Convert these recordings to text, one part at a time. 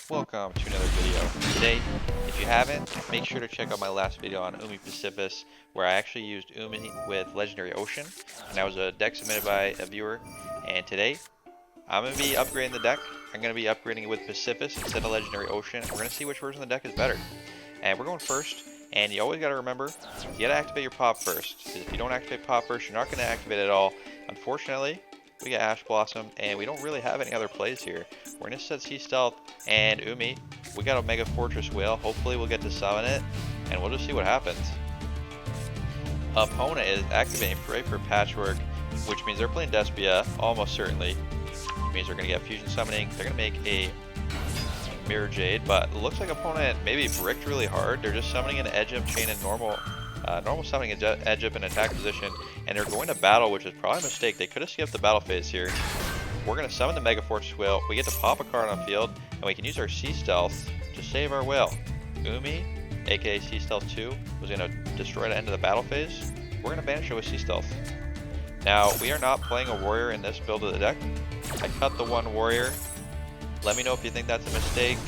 Welcome to another video. Today, if you haven't, make sure to check out my last video on Umi Pacificus, where I actually used Umi with Legendary Ocean, and that was a deck submitted by a viewer. And today, I'm going to be upgrading the deck. I'm going to be upgrading it with Pacificus instead of Legendary Ocean. We're going to see which version of the deck is better. And we're going first, and you always got to remember, you got to activate your pop first. Because if you don't activate pop first, you're not going to activate it at all. Unfortunately, we got Ash Blossom, and we don't really have any other plays here. We're going to set Sea Stealth and Umi. We got a Mega Fortress Whale. Hopefully we'll get to summon it, and we'll just see what happens. Opponent is activating Pray for Patchwork, which means they're playing Despia, almost certainly. Which means they're going to get Fusion Summoning. They're going to make a Mirror Jade, but it looks like opponent maybe bricked really hard. They're just summoning an Edge Up Chain and normal summoning Edge Up in attack position, and they're going to battle, which is probably a mistake. They could have skipped the battle phase here. We're going to summon the Mega Fortress Whale. We get to pop a card on field, and we can use our Sea Stealth to save our whale. Umi, aka Sea Stealth 2, was going to destroy the end of the battle phase. We're going to banish it with Sea Stealth. Now, we are not playing a warrior in this build of the deck. I cut the one warrior. Let me know if you think that's a mistake.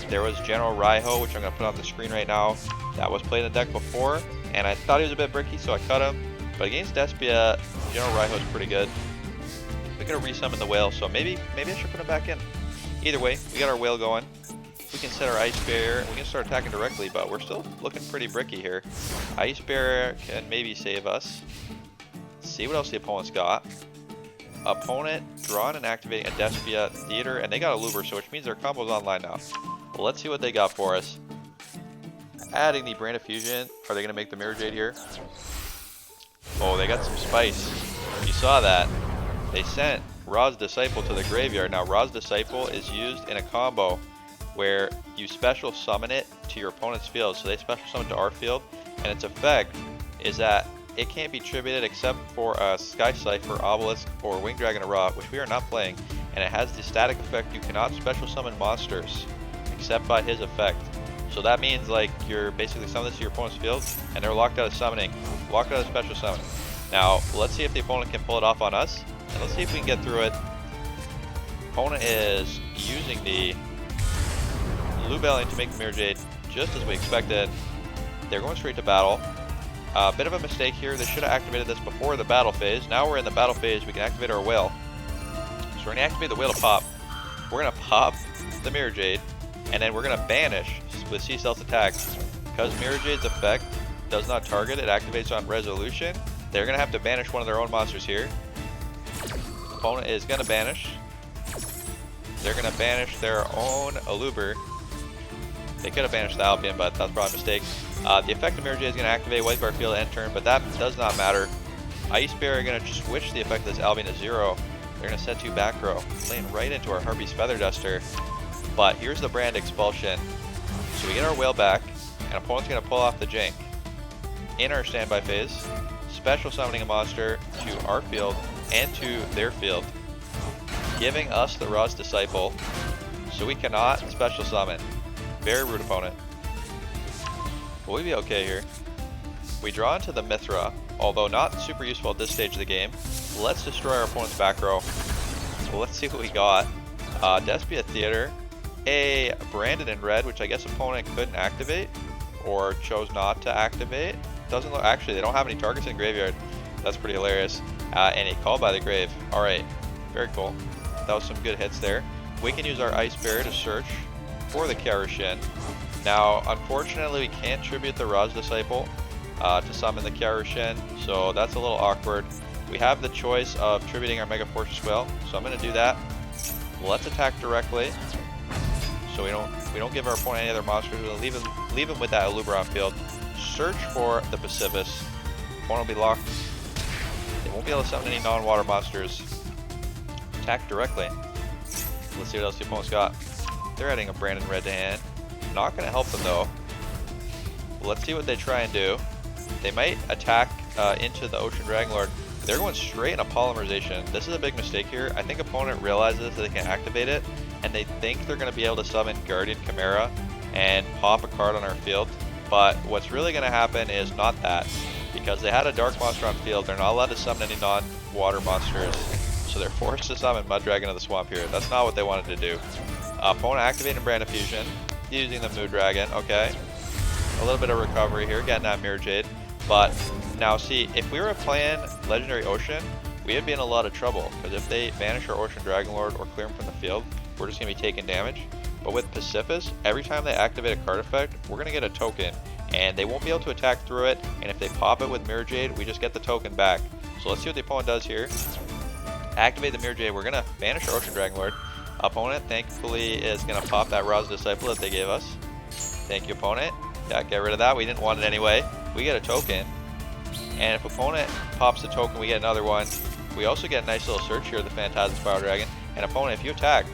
There was General Raiho, which I'm going to put on the screen right now. That was played in the deck before, and I thought he was a bit bricky, so I cut him. But against Despia, General Raiho is pretty good. We could have resummon the whale, so maybe I should put him back in. Either way, we got our whale going. We can set our Ice Barrier, and we can start attacking directly, but we're still looking pretty bricky here. Ice Barrier can maybe save us. Let's see what else the opponent's got. Opponent drawing and activating a Despia Theater, and they got a Luber, so which means their combo's online now. Well, let's see what they got for us. Adding the Brand of Fusion. Are they going to make the Mirror Jade here? Oh, they got some spice. You saw that. They sent Ra's Disciple to the graveyard. Now, Ra's Disciple is used in a combo where you special summon it to your opponent's field. So they special summon to our field, and its effect is that it can't be tributed except for a Sky Cypher, Obelisk, or Winged Dragon of Ra, which we are not playing. And it has the static effect, you cannot special summon monsters except by his effect. So that means like you're basically summoning this to your opponent's field, and they're locked out of summoning, locked out of special summon. Now, let's see if the opponent can pull it off on us, and let's see if we can get through it. Opponent is using the Lubellion to make the Mirror Jade, just as we expected. They're going straight to battle. A bit of a mistake here. They should have activated this before the battle phase. Now we're in the battle phase. We can activate our whale. So we're going to activate the whale to pop. We're going to pop the Mirror Jade, and then we're going to banish with Sea Stealth attack. Because Mirror Jade's effect does not target, it activates on resolution. They're going to have to banish one of their own monsters here. Opponent is going to banish. They're going to banish their own Aluber. They could have banished the Albion, but that's probably a mistake. The effect of Mirror Jade is going to activate Wipe Our Field end turn, but that does not matter. Ice Bear are going to switch the effect of this Albion to 0. They're going to set 2 back row, playing right into our Harpy's Feather Duster. But here's the Brand Expulsion. So we get our whale back, and opponent's going to pull off the jank. In our standby phase, special summoning a monster to our field and to their field, giving us the Ra's Disciple, so we cannot special summon. Very rude opponent. Will we be okay here? We draw into the Mithra, although not super useful at this stage of the game. Let's destroy our opponent's back row. So let's see what we got. Despia Theater, a Branded in red, which I guess opponent couldn't activate, or chose not to activate. Doesn't look, actually they don't have any targets in graveyard. That's pretty hilarious. And a Call by the Grave. Alright, very cool. That was some good hits there. We can use our Ice Barrier to search for the Karashin. Now, unfortunately, we can't tribute the Ra's Disciple to summon the Karashin, so that's a little awkward. We have the choice of tributing our Mega Fortress Whale, so I'm going to do that. Let's attack directly, so we don't give our opponent any other monsters. We'll leave him with that Aluber on field. Search for the Pacificus. Opponent will be locked. They won't be able to summon any non-water monsters. Attack directly. Let's see what else the opponent's got. They're adding a Brandon red to hand. Not going to help them though. Let's see what they try and do. They might attack into the Ocean Dragonlord. They're going straight in a Polymerization. This is a big mistake here. I think opponent realizes that they can activate it, and they think they're going to be able to summon Guardian Chimera and pop a card on our field. But what's really going to happen is not that. Because they had a Dark Monster on field, they're not allowed to summon any non-water monsters. So so they're forced to summon Mud Dragon of the Swamp here. That's not what they wanted to do. Opponent activating Brand of Fusion, using the Mood Dragon. Okay, a little bit of recovery here, getting that Mirror Jade. But now see, if we were playing Legendary Ocean, we would be in a lot of trouble, because if they banish our Ocean Dragon Lord or clear him from the field, we're just going to be taking damage. But with Pacifist, every time they activate a card effect, we're going to get a token, and they won't be able to attack through it, and if they pop it with Mirror Jade, we just get the token back. So let's see what the opponent does here. Activate the Mirror Jade, we're going to banish our Ocean Dragon Lord. Opponent, thankfully, is going to pop that Ra's Disciple that they gave us. Thank you, opponent. Yeah, get rid of that, we didn't want it anyway. We get a token, and if opponent pops the token, we get another one. We also get a nice little search here of the Phantasm Spiral Dragon. And opponent, if you attack,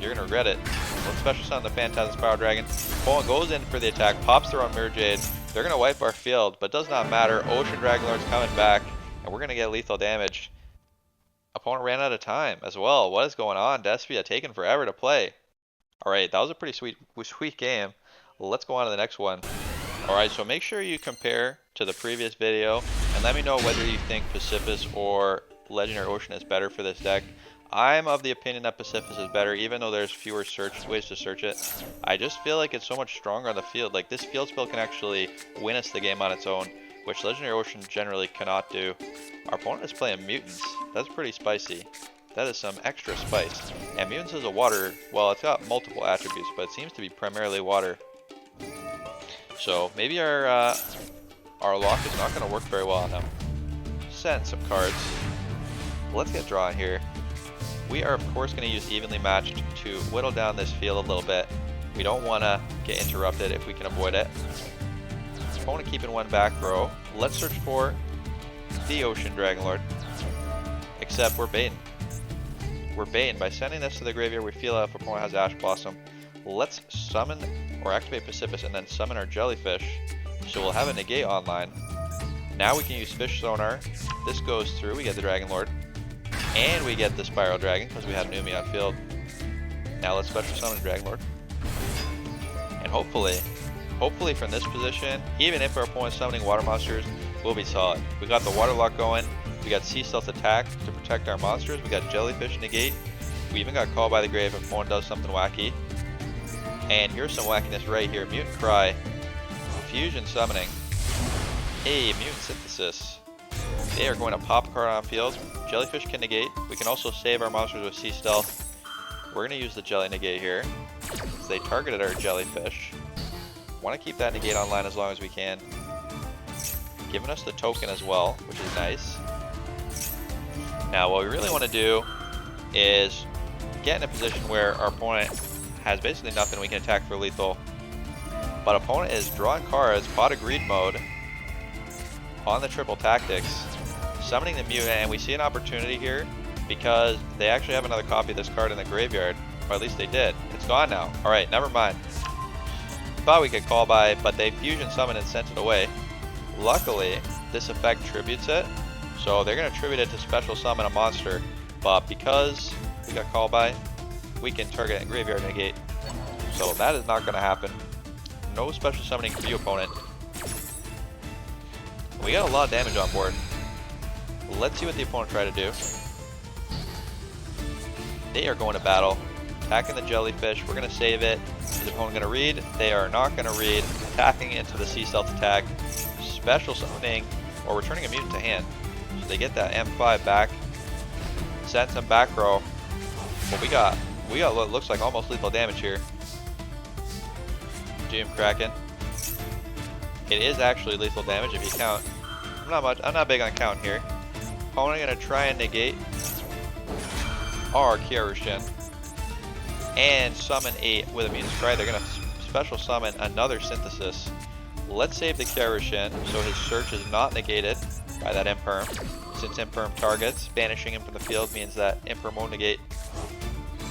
you're gonna regret it. Let's special summon the Phantasm Spiral Dragon. Opponent goes in for the attack, pops their own Mirror Jade. They're gonna wipe our field, but does not matter. Ocean Dragon Lord's coming back, and we're gonna get lethal damage. Opponent ran out of time as well. What is going on? Despia taking forever to play. Alright, that was a pretty sweet game. Let's go on to the next one. Alright, so make sure you compare to the previous video and let me know whether you think Pacifist or Legendary Ocean is better for this deck. I'm of the opinion that Pacifist is better, even though there's fewer ways to search it. I just feel like it's so much stronger on the field. Like, this field spell can actually win us the game on its own, which Legendary Ocean generally cannot do. Our opponent is playing Mutants. That's pretty spicy. That is some extra spice. And Mutants is a water, well, it's got multiple attributes, but it seems to be primarily water. So maybe our lock is not going to work very well on them. Send some cards. Let's get drawn here. We are of course going to use Evenly Matched to whittle down this field a little bit. We don't want to get interrupted if we can avoid it. Opponent keeping one back row. Let's search for the Ocean Dragon Lord. Except we're baiting. We're baiting. By sending this to the graveyard, we feel out if opponent has Ash Blossom. Let's summon or activate Pacifist and then summon our Jellyfish. So we'll have a negate online. Now we can use Fish Sonar. This goes through, we get the Dragon Lord. And we get the Spiral Dragon because we have Numi on field. Now let's special summon Dragon Lord. And hopefully from this position, even if our opponent's summoning water monsters, we'll be solid. We got the water lock going. We got Sea Stealth Attack to protect our monsters. We got Jellyfish negate. We even got Call by the Grave if opponent does something wacky. And here's some wackiness right here. Mutant Cry. Fusion Summoning. A Mutant Synthesis. They are going to pop a card on field. Jellyfish can negate. We can also save our monsters with Sea Stealth. We're going to use the Jelly Negate here. So they targeted our Jellyfish. Want to keep that negate online as long as we can. Giving us the token as well, which is nice. Now what we really want to do is get in a position where our opponent has basically nothing we can attack for lethal. But opponent is drawing cards, Pot of Greed mode, on the triple tactics, summoning the mutant, and we see an opportunity here because they actually have another copy of this card in the graveyard, or at least they did. It's gone now. Alright, never mind. Thought we could call by, but they fusion summoned and sent it away. Luckily, this effect tributes it, so they're going to tribute it to special summon a monster, but because we got called by, we can target and graveyard negate. So that is not going to happen. No special summoning for you, opponent. We got a lot of damage on board. Let's see what the opponent tried to do. They are going to battle. Attacking the Jellyfish. We're going to save it. Is the opponent going to read? They are not going to read. Attacking into the Sea Stealth attack. Special summoning or returning a mutant to hand. So they get that M5 back. Send some back row. But we got what looks like almost lethal damage here. Doom Kraken. It is actually lethal damage if you count. I'm not big on count here. Opponent gonna try and negate our Kiarushin and summon with a Mutant Cry. They're gonna special summon another Synthesis. Let's save the Kiarushin so his search is not negated by that Imperm. Since Imperm targets, banishing him from the field means that Imperm won't negate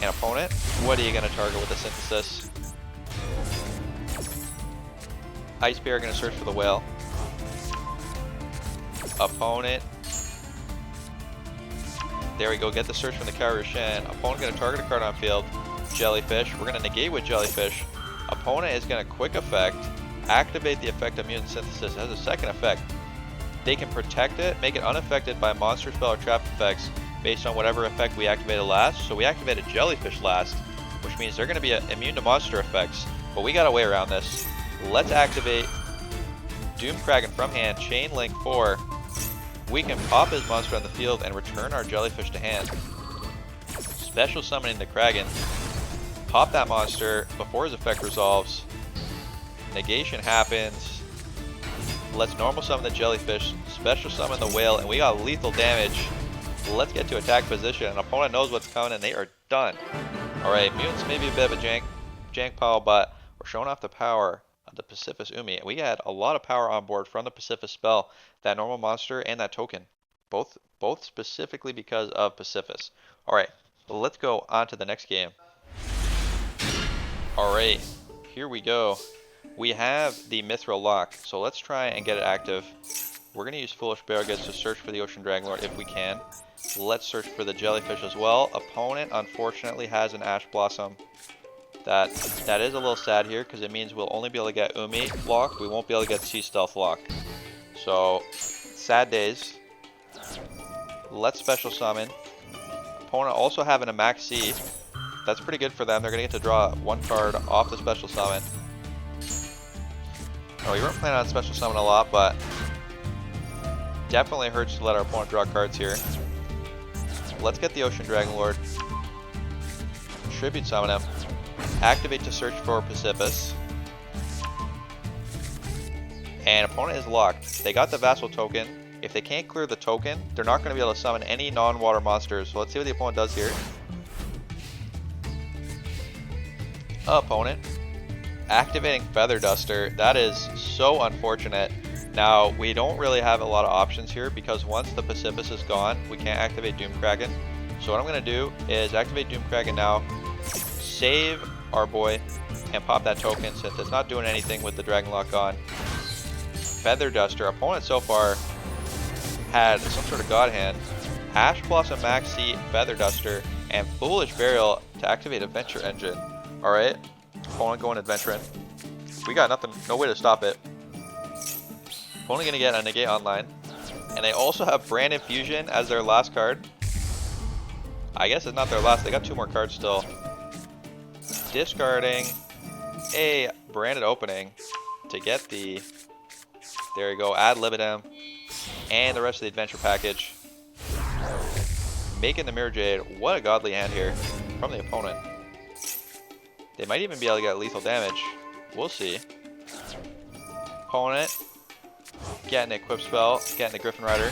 an opponent. What are you gonna target with the Synthesis? Ice Bear gonna search for the whale. Opponent. There we go, get the search from the Kiarushin. Opponent gonna target a card on field. Jellyfish. We're gonna negate with Jellyfish. Opponent is gonna quick effect, activate the effect of Mutant Synthesis. It has a second effect. They can protect it, make it unaffected by monster spell or trap effects, based on whatever effect we activated last. So we activated Jellyfish last, which means they're going to be immune to monster effects. But we got a way around this. Let's activate Doomkraken from hand, Chain Link 4. We can pop his monster on the field and return our Jellyfish to hand. Special summoning the Kraken. Pop that monster before his effect resolves. Negation happens. Let's normal summon the Jellyfish, special summon the Whale, and we got lethal damage. Let's get to attack position. An opponent knows what's coming and they are done. Alright, mutants may be a bit of a jank pile, but we're showing off the power of the Pacifist Umi. We had a lot of power on board from the Pacifist spell, that normal monster and that token. Both specifically because of Pacifist. Alright, let's go on to the next game. Alright, here we go. We have the Mithra lock, so let's try and get it active. We're going to use Foolish Barrowgets to search for the Ocean Dragon Lord if we can. Let's search for the Jellyfish as well. Opponent, unfortunately, has an Ash Blossom. That is a little sad here, because it means we'll only be able to get Umi lock. We won't be able to get Sea Stealth lock. So, sad days. Let's special summon. Opponent also having a Max C. That's pretty good for them. They're going to get to draw one card off the special summon. Oh, we weren't planning on special summon a lot, but definitely hurts to let our opponent draw cards here. Let's get the Ocean Dragon Lord. Tribute summon him. Activate to search for Pacifist. And opponent is locked. They got the Vassal token. If they can't clear the token, they're not going to be able to summon any non-water monsters. So let's see what the opponent does here. Opponent activating Feather Duster. That is so unfortunate. Now, we don't really have a lot of options here because once the Pacifist is gone, we can't activate Doomkraken. So what I'm going to do is activate Doomkraken now, save our boy, and pop that token since it's not doing anything with the Dragon Lock on. Feather Duster. Opponent so far had some sort of God Hand, Ash Blossom Maxi, Feather Duster, and Foolish Burial to activate Adventure Engine. Alright, opponent going Adventuring. We got nothing, no way to stop it. Only going to get a Negate online. And they also have Brand Infusion as their last card. I guess it's not their last, they got 2 more cards still. Discarding a Branded Opening to get the, there you go, Ad Libitum and the rest of the Adventure Package. Making the Mirror Jade. What a godly hand here from the opponent. They might even be able to get lethal damage. We'll see. Opponent getting an Equip Spell, getting the Griffin Rider.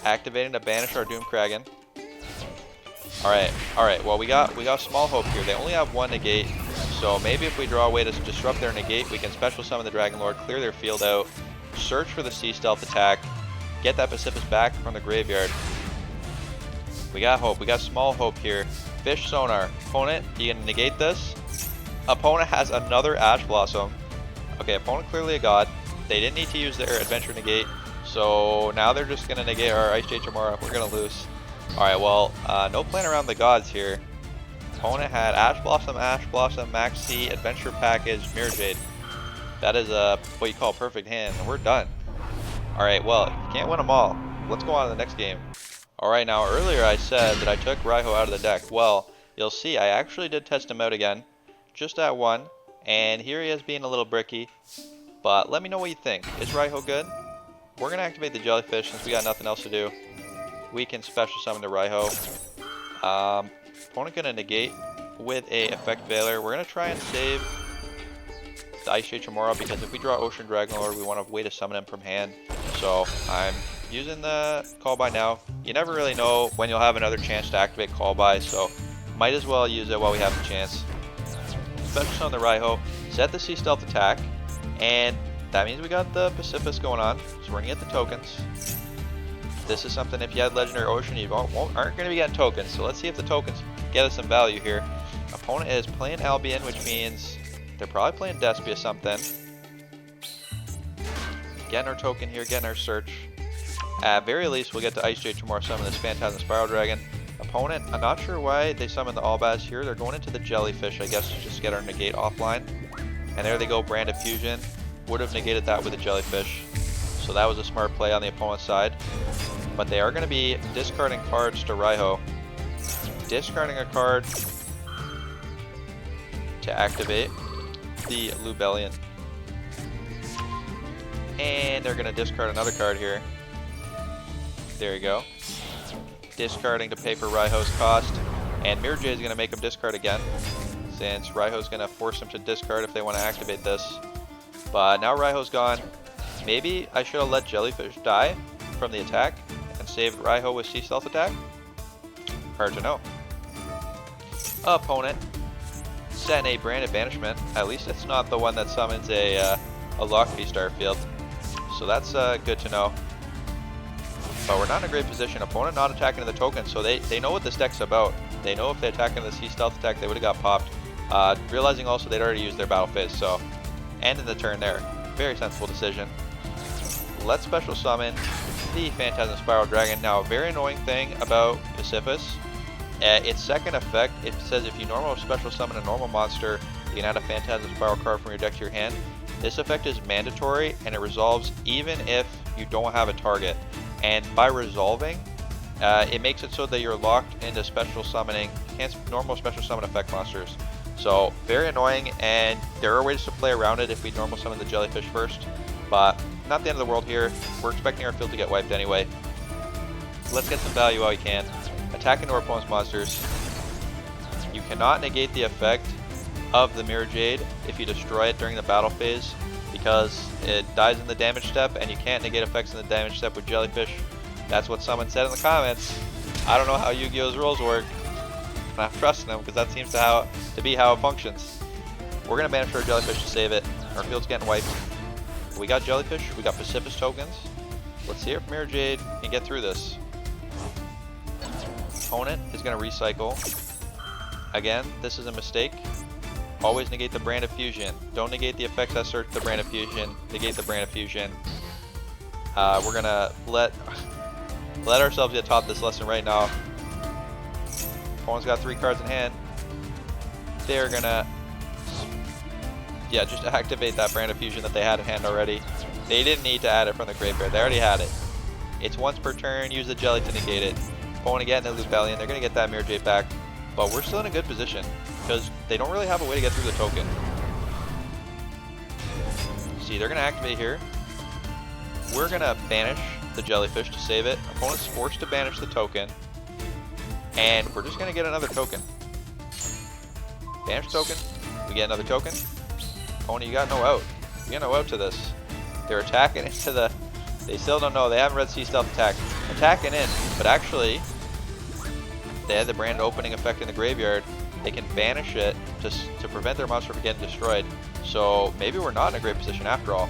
Activating to banish our Doomkraken. Alright, well we got small hope here. They only have 1 negate, so maybe if we draw a way to disrupt their negate, we can special summon the Dragon Lord, clear their field out, search for the Sea Stealth attack, get that Pacifist back from the graveyard. We got hope, we got small hope here. Fish Sonar. Opponent, you can negate this. Opponent has another Ash Blossom. Okay, opponent clearly a god. They didn't need to use their Adventure Negate, so now they're just going to negate our Ice Jade Chamora. We're going to lose. Alright, well, no plan around the gods here. Opponent had Ash Blossom, Maxi, Adventure Package, Mirror Jade. That is what you call a perfect hand, and we're done. Alright, well, if you can't win them all, let's go on to the next game. Alright, now earlier I said that I took Raiho out of the deck. Well, you'll see I actually did test him out again, just at 1, and here he is being a little bricky. But let me know what you think. Is Raiho good? We're going to activate the Jellyfish since we got nothing else to do. We can special summon the Raiho. Opponent going to negate with a Effect Veiler. We're going to try and save the Ice Jade Chamora because if we draw Ocean Dragon Lord, we want a way to summon him from hand. So I'm using the Call By now. You never really know when you'll have another chance to activate Call By, so might as well use it while we have the chance. Special summon the Raiho, set the Sea Stealth attack, and that means we got the Pacifist going on, so we're going to get the tokens. This is something if you had Legendary Ocean, you aren't going to be getting tokens, so let's see if the tokens get us some value here. Opponent is playing Albion, which means they're probably playing Despia something. Getting our token here, getting our search. At very least, we'll get the Ice Jade Chamora, summon this Phantasm Spiral Dragon. Opponent, I'm not sure why they summoned the Albaz here. They're going into the Jellyfish, I guess, to just get our negate offline. And there they go, Brand of Fusion. Would have negated that with a Jellyfish. So that was a smart play on the opponent's side. but they are going to be discarding cards to Raiho. Discarding a card to activate the Lubellion. And they're going to discard another card here. There you go. Discarding to pay for Raiho's cost. And Mirror Jade is going to make him discard again, since Raiho's going to force him to discard if they want to activate this. But now Raiho's gone. Maybe I should have let Jellyfish die from the attack and saved Raiho with Sea Stealth attack? Hard to know. Opponent. Set a Branded Banishment. At least it's not the one that summons a Lockbee Starfield. So that's good to know. But we're not in a great position. Opponent not attacking the token, so they know what this deck's about. They know if they attack in the Sea Stealth attack, they would have got popped. Realizing also they'd already used their Battle Phase, so ending the turn there. Very sensible decision. Let's special summon the Phantasm Spiral Dragon. Now, a very annoying thing about Pacifist, its second effect, it says if you normal special summon a normal monster, you can add a Phantasm Spiral card from your deck to your hand. This effect is mandatory, and it resolves even if you don't have a target. And by resolving, it makes it so that you're locked into special summoning, normal special summon effect monsters. So, very annoying, and there are ways to play around it if we normal summon the Jellyfish first, but not the end of the world here. We're expecting our field to get wiped anyway. Let's get some value while we can. Attack into our opponent's monsters. You cannot negate the effect of the Mirror Jade if you destroy it during the battle phase, because it dies in the damage step, and you can't negate effects in the damage step with Jellyfish. That's what someone said in the comments. I don't know how Yu-Gi-Oh's rules work. I'm not trusting them, because that seems to be how it functions. We're going to banish our Jellyfish to save it. Our field's getting wiped. We got Jellyfish, we got Pacifist tokens. Let's see if Mirror Jade can get through this. Opponent is going to recycle. Again, this is a mistake. Always negate the Brand of Fusion. Don't negate the effects that search the Brand of Fusion. Negate the Brand of Fusion. We're going to let ourselves get taught this lesson right now. Opponent's got 3 cards in hand. They're going to just activate that Brand of Fusion that they had in hand already. They didn't need to add it from the graveyard. They already had it. It's once per turn. Use the Jelly to negate it. Opponent again, the Lubellion. They're going to get that Mirror Jade back. But we're still in a good position, because they don't really have a way to get through the token. See, they're going to activate here. We're going to banish the Jellyfish to save it. Opponent's forced to banish the token. And we're just going to get another token. Banish token. We get another token. Opponent, you got no out. You got no out to this. They're attacking into the... They still don't know. They haven't read Sea Stealth attack. Attacking in, but actually... They had the Brand opening effect in the graveyard. They can banish it to prevent their monster from getting destroyed. So maybe we're not in a great position after all.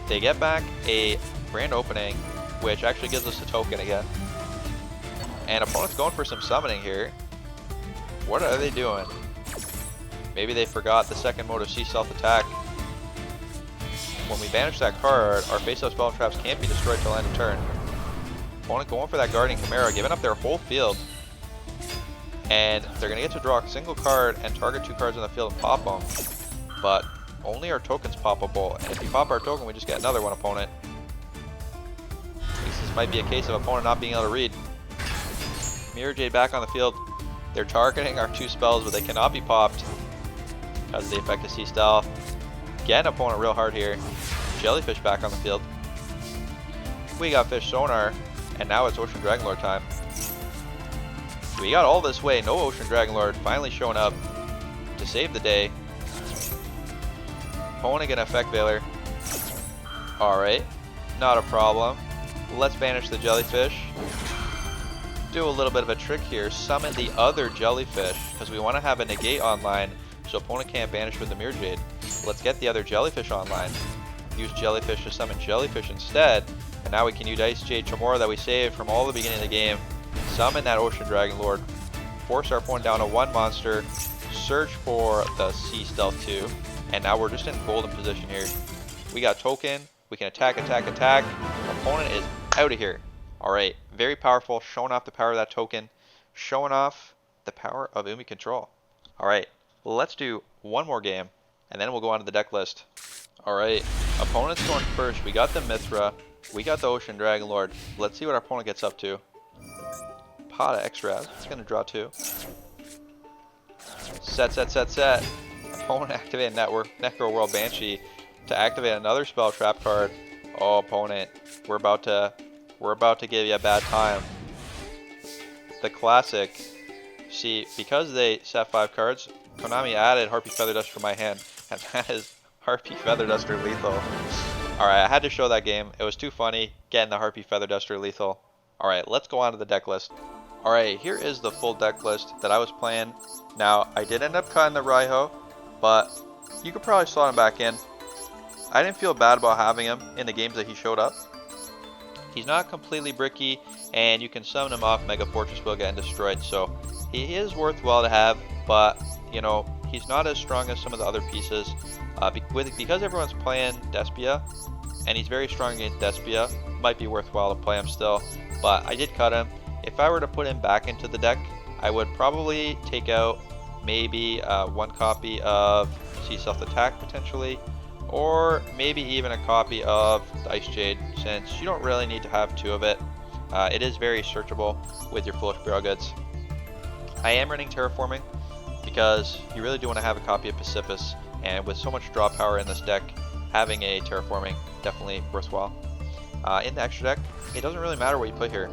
They get back a Brand opening, which actually gives us a token again. And opponent's going for some summoning here. What are they doing? Maybe they forgot the second mode of Sea Stealth attack. When we banish that card, our face-up spell traps can't be destroyed till end of turn. Opponent going for that Guardian Chimera, giving up their whole field. And they're going to get to draw a single card and target 2 cards on the field and pop them. But only our token's poppable. And if we pop our token, we just get another one, opponent. This might be a case of opponent not being able to read. Mirror Jade back on the field. They're targeting our 2 spells, but they cannot be popped because of the effect of Sea Stealth. Getting opponent real hard here. Jellyfish back on the field. We got Fish Sonar. And now it's Ocean Dragonlord time. We got all this way, no Ocean Dragonlord finally showing up to save the day. Opponent gonna Effect Veiler. Alright, not a problem. Let's banish the Jellyfish. Do a little bit of a trick here. Summon the other Jellyfish, because we want to have a negate online, so opponent can't banish with the Mirror Jade. Let's get the other Jellyfish online. Use Jellyfish to summon Jellyfish instead. And now we can use Ice Jade Tremora that we saved from all the beginning of the game. Summon that Ocean Dragonlord. Force our opponent down to 1 monster. Search for the Sea Stealth 2. And now we're just in golden position here. We got token. We can attack, attack, attack. Opponent is out of here. Alright, very powerful. Showing off the power of that token. Showing off the power of Umi control. Alright, let's do one more game. And then we'll go on to the deck list. Alright, opponent's going first. We got the Mithra. We got the Ocean Dragon Lord. Let's see what our opponent gets up to. Pot of extras. It's going to draw 2. Set. Opponent activated Necro World Banshee to activate another spell trap card. Oh, opponent, we're about to give you a bad time. The classic. See, because they set 5 cards, Konami added Harpy Feather Duster for my hand, and that is Harpy Feather Duster lethal. Alright, I had to show that game. It was too funny getting the Harpy Feather Duster lethal. Alright, let's go on to the deck list. Alright, here is the full deck list that I was playing. Now, I did end up cutting the Raiho, but you could probably slot him back in. I didn't feel bad about having him in the games that he showed up. He's not completely bricky, and you can summon him off Mega Fortress Will getting destroyed, so he is worthwhile to have, but, you know, he's not as strong as some of the other pieces. Because everyone's playing Despia, and he's very strong against Despia, might be worthwhile to play him still, but I did cut him. If I were to put him back into the deck, I would probably take out maybe 1 copy of Sea Self Attack potentially, or maybe even a copy of the Ice Jade, since you don't really need to have 2 of it. It is very searchable with your Foolish Bureau Goods. I am running Terraforming because you really do want to have a copy of Pacifist, and with so much draw power in this deck, having a Terraforming definitely worthwhile. In the extra deck, it doesn't really matter what you put here.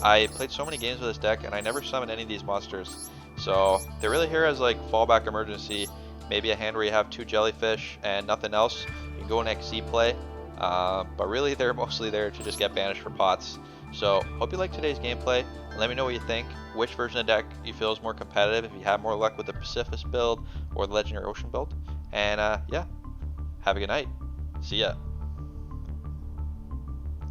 I played so many games with this deck and I never summoned any of these monsters, so they're really here as like fallback emergency. Maybe a hand where you have 2 jellyfish and nothing else. You can go in XZ play, but really they're mostly there to just get banished for pots. So hope you like today's gameplay. Let me know what you think, which version of the deck you feel is more competitive, if you have more luck with the Pacifist build or the Legendary Ocean build. And yeah, have a good night. See ya.